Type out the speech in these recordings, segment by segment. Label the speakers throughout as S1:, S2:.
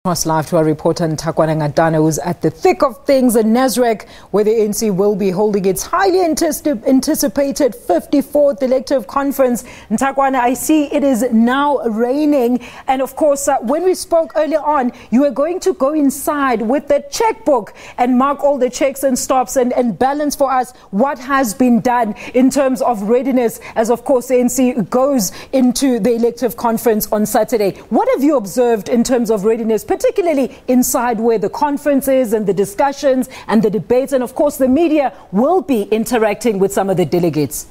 S1: Us live to our reporter Nthakoana Ngatane, who's at the thick of things in Nasrec, where the ANC will be holding its highly anticipated 54th elective conference. Nthakoana, I see it is now raining, and of course, when we spoke earlier on, you were going to go inside with the checkbook and mark all the checks and stops and balance for us what has been done in terms of readiness, as of course the ANC goes into the elective conference on Saturday. What have you observed in terms of readiness, particularly inside where the conference is and the discussions and the debates, and of course the media will be interacting with some of the delegates?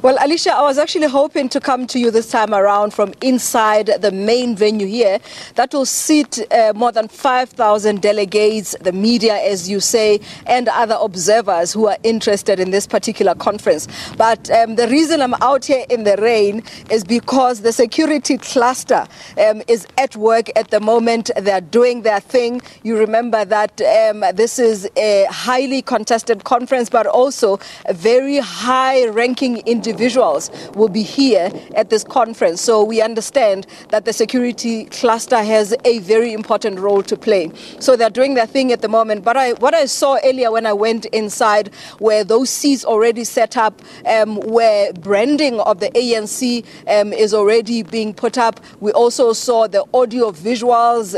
S2: Well, Alicia, I was actually hoping to come to you this time around from inside the main venue here. That will seat more than 5,000 delegates, the media, as you say, and other observers who are interested in this particular conference. But the reason I'm out here in the rain is because the security cluster is at work at the moment. They're doing their thing. You remember that this is a highly contested conference, but also a very high-ranking individuals will be here at this conference. So we understand that the security cluster has a very important role to play. So they're doing their thing at the moment. But what I saw earlier when I went inside were those seats already set up, where branding of the ANC is already being put up. We also saw the audio visuals,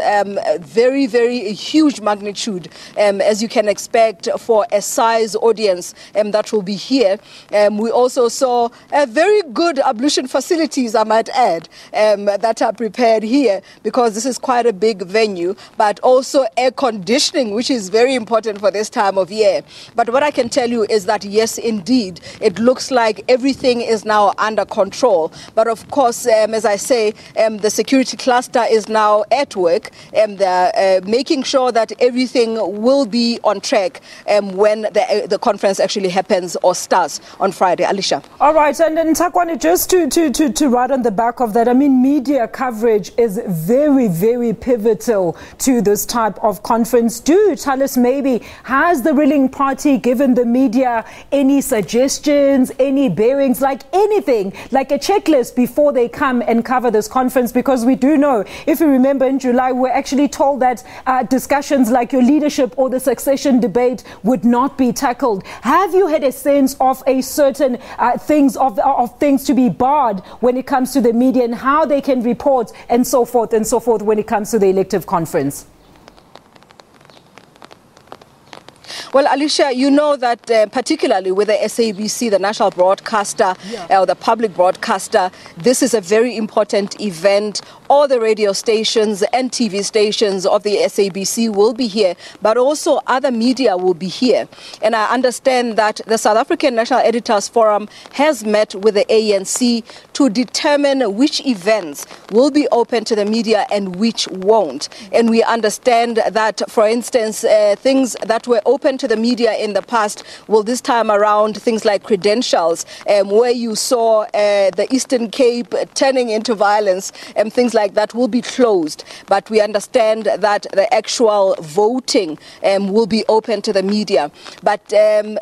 S2: very, very huge magnitude, as you can expect for a size audience that will be here. We also saw very good ablution facilities, I might add, that are prepared here, because this is quite a big venue, but also air conditioning, which is very important for this time of year. But what I can tell you is that, yes, indeed, it looks like everything is now under control. But of course, as I say, the security cluster is now at work, and they're making sure that everything will be on track when the conference actually happens or starts on Friday. Alicia.
S1: All right, and then Nthakoana, just to ride on the back of that, I mean, media coverage is very, very pivotal to this type of conference. Do tell us, maybe, has the ruling party given the media any suggestions, any bearings, like anything, like a checklist before they come and cover this conference? Because we do know, if you remember in July, we're actually told that discussions like your leadership or the succession debate would not be tackled. Have you had a sense of a certain things to be barred when it comes to the media and how they can report and so forth when it comes to the elective conference?
S2: Well, Alicia, you know that particularly with the SABC, the national broadcaster, or the public broadcaster, this is a very important event. All the radio stations and TV stations of the SABC will be here, but also other media will be here. And I understand that the South African National Editors Forum has met with the ANC to determine which events will be open to the media and which won't. And we understand that, for instance, things that were open to the media in the past will this time around, things like credentials, where you saw the Eastern Cape turning into violence, and things like that will be closed. But we understand that the actual voting will be open to the media. But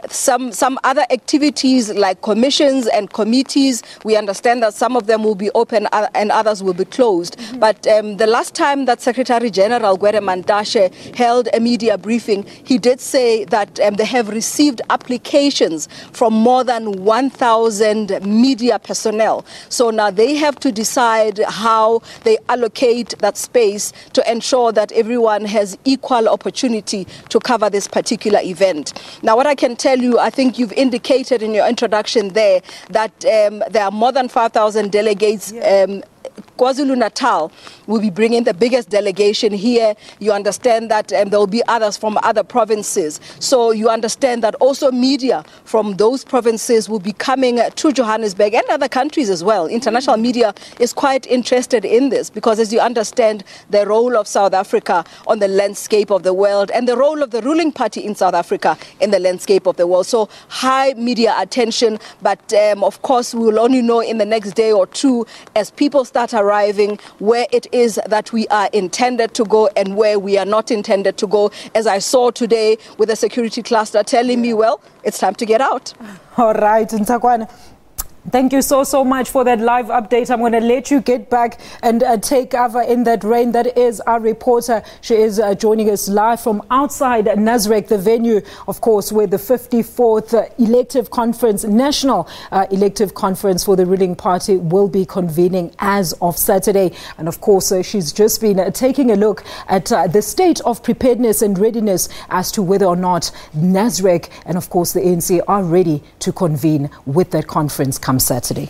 S2: some other activities like commissions and committees, we understand that some of them will be open and others will be closed. But the last time that Secretary General Gwede Mantashe held a media briefing, he did say that they have received applications from more than 1,000 media personnel. So now they have to decide how they allocate that space to ensure that everyone has equal opportunity to cover this particular event. Now, what I can tell you, I think you've indicated in your introduction there that there are more than 5,000 delegates. KwaZulu-Natal will be bringing the biggest delegation here. You understand that there will be others from other provinces. So you understand that also media from those provinces will be coming to Johannesburg and other countries as well. International media is quite interested in this because, as you understand, the role of South Africa on the landscape of the world and the role of the ruling party in South Africa in the landscape of the world. So high media attention, but of course we will only know in the next day or two as people start arriving where it is that we are intended to go and where we are not intended to go, as I saw today with the security cluster telling me, well, it's time to get out.
S1: All right, Nthakoana. Thank you so much for that live update. I'm going to let you get back and take cover in that rain. That is our reporter. She is joining us live from outside Nasrec, the venue, of course, where the 54th elective conference, national elective conference for the ruling party will be convening as of Saturday. And of course, she's just been taking a look at the state of preparedness and readiness as to whether or not Nasrec and of course the ANC are ready to convene with that conference come Saturday.